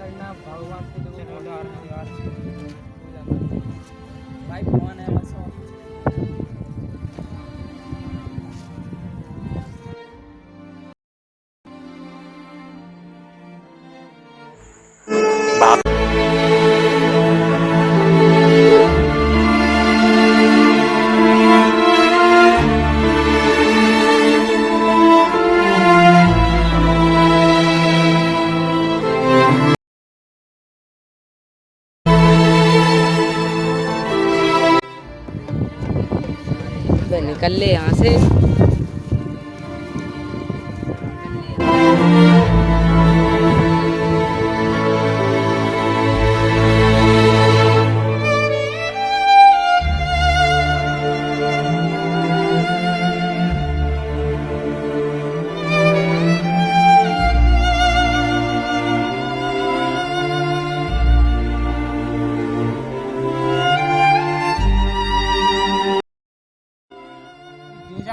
करना भगवान को देखो भाई फोन है बस निकल ले यहाँ से।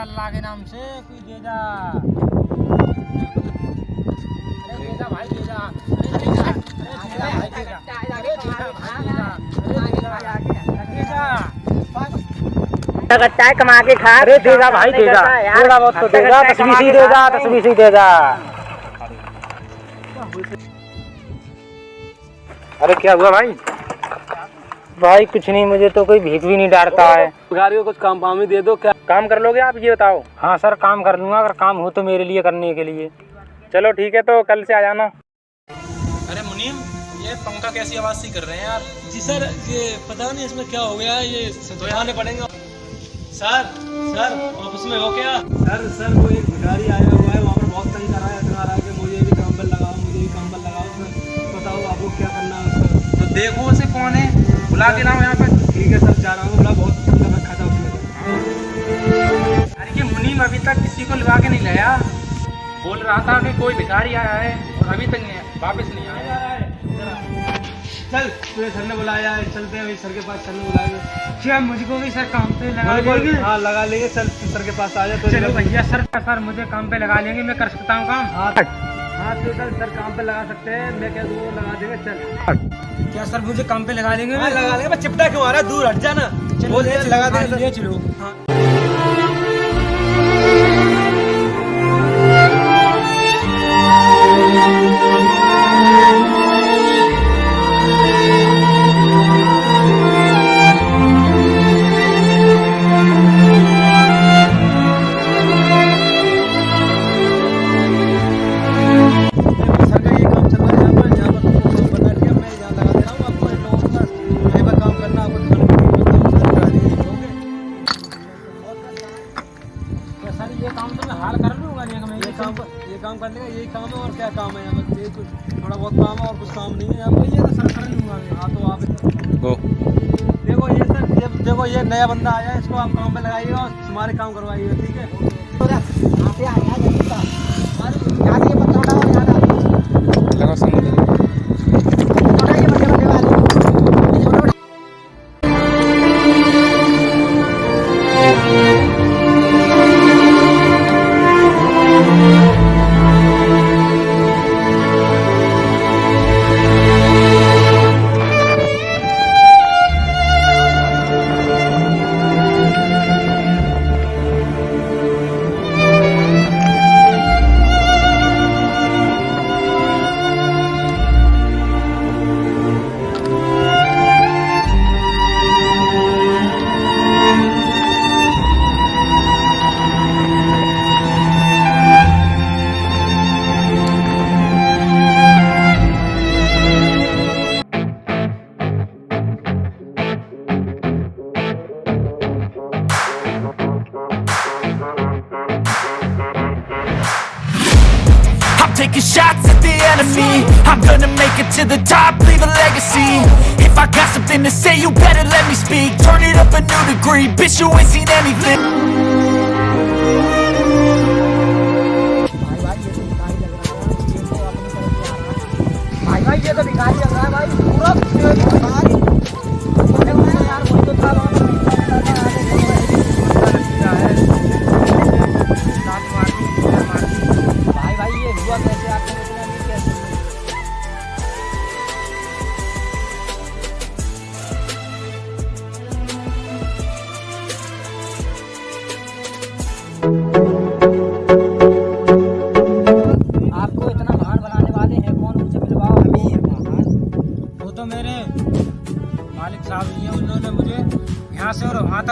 अल्लाह के नाम से कोई दे जा। अरे दे जा भाई दे जा। कट्टा है कमा के खा। अरे देगा भाई देगा, थोड़ा बहुत तो देगा। 10-20 ही देगा, 10-20 ही देगा। अरे क्या हुआ भाई? भाई कुछ नहीं, मुझे तो कोई भीख भी नहीं डालता है। भिखारी को कुछ काम पाम ही दे दो। क्या काम कर लोगे आप, ये बताओ? हाँ सर काम कर लूँगा, अगर काम हो तो मेरे लिए करने के लिए। चलो ठीक है, तो कल से आ जाना। अरे मुनीम, ये पंखा कैसी आवाज सी कर रहे हैं यार? जी सर, ये पता नहीं इसमें क्या हो गया, ये सुधारने पड़ेगा। सर सर ऑफिस में हो क्या? सर वो एक भिखारी आया हुआ है, वहाँ पर बहुत तंग कर रहा है, इतना रहा है कि मुझे भी काम पर लगाओ, मुझे भी काम पर लगाओ। सर बताओ आपको क्या करना है सर? तो देखो उसे कौन है, बुला के लाओ यहाँ पर। ठीक है सर, जा रहा हूँ। बुला बहुत तंग रखा था उसने। अरे ये मुनीम अभी तक किसी को लगा के नहीं लाया। बोल रहा था कि कोई भिखारी आया है और अभी तक नहीं वापस नहीं आया है। चल तुझे सर ने बुलाया है, चलते हैं अभी सर के पास। सर ने बुलाया क्या? मुझको भी सर काम पे लगा लेंगे। हाँ लगा लेंगे। चल सर के पास आ जा। तो चलो भैया सर मुझे काम पे लगा लेंगे, मैं कर सकता हूँ काम। हाँ तो सर काम पे लगा सकते हैं, मैं क्या दूँ लगा देंगे। चल क्या सर मुझे काम पे लगा लेंगे? लगा लेंगे। चिपटा क्यों आ रहा है, दूर हट जाना। चलो लगा देंगे। चलो हाँ। ये काम करने का यही काम है, और क्या काम है यहाँ पर? ये कुछ थोड़ा बहुत काम है और कुछ काम नहीं है यहाँ पर। ये तो सर कर लूँगा। हाँ तो आप देखो ये सर, देखो ये नया बंदा आया है, इसको आप काम पे लगाइएगा और हमारे काम करवाइएगा। ठीक है? Taking shots at the enemy. I'm gonna make it to the top, leave a legacy. If I got something to say, you better let me speak. Turn it up a new degree, bitch, you ain't seen anything. भाई ये तो भिखारी लग रहा है भाई, पूरा भिखारी। यार वही तो था भाई ये हुआ कैसे? आपने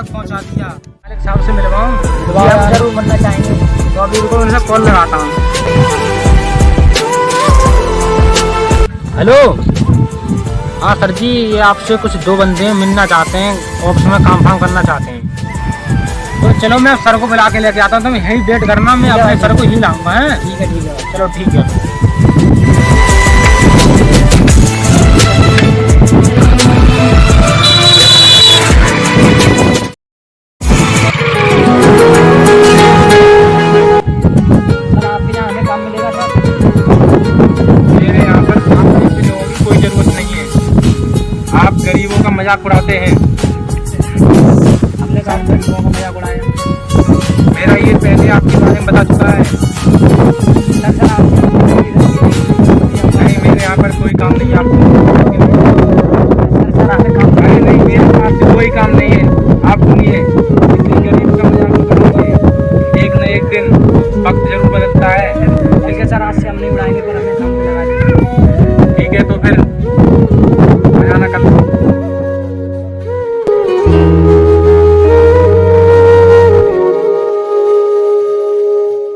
तक पहुंचा दिया। मालिक साहब से मिलवाऊं? जी, हम जरूर बनना चाहेंगे। तो अभी रुको, उनसे कॉल लगाता हूँ। हेलो, हाँ सर जी, ये आपसे कुछ दो बंदे मिलना चाहते हैं, ऑफिस में काम फाम करना चाहते हैं। तो चलो मैं सर को बुला के लेके आता हूँ, तुम यही वेट करना, मैं अपने सर को ही लाऊंगा। हैं? ठीक है। चलो ठीक है। सर आपके यहाँ हमें काम मिलेगा सर? मेरे यहाँ पर काम जैसे लोगों की कोई जरूरत नहीं है। आप गरीबों का मजाक उड़ाते हैं। हमने काम गरीबों का मजाक उड़ाया? मेरा ये पहले आपके बारे में बता चुका है। सर आप नहीं, मेरे यहाँ पर कोई काम नहीं है आपको। सर हमें काम अरे नहीं, मेरे पास से कोई काम नहीं है। आप सुनिए, किसी गरीब का मजाक मत उड़ाइए। एक न एक दिन वक्त जरूर बदलता है। ठीक है सर, आज से हम नहीं उड़ाएंगे।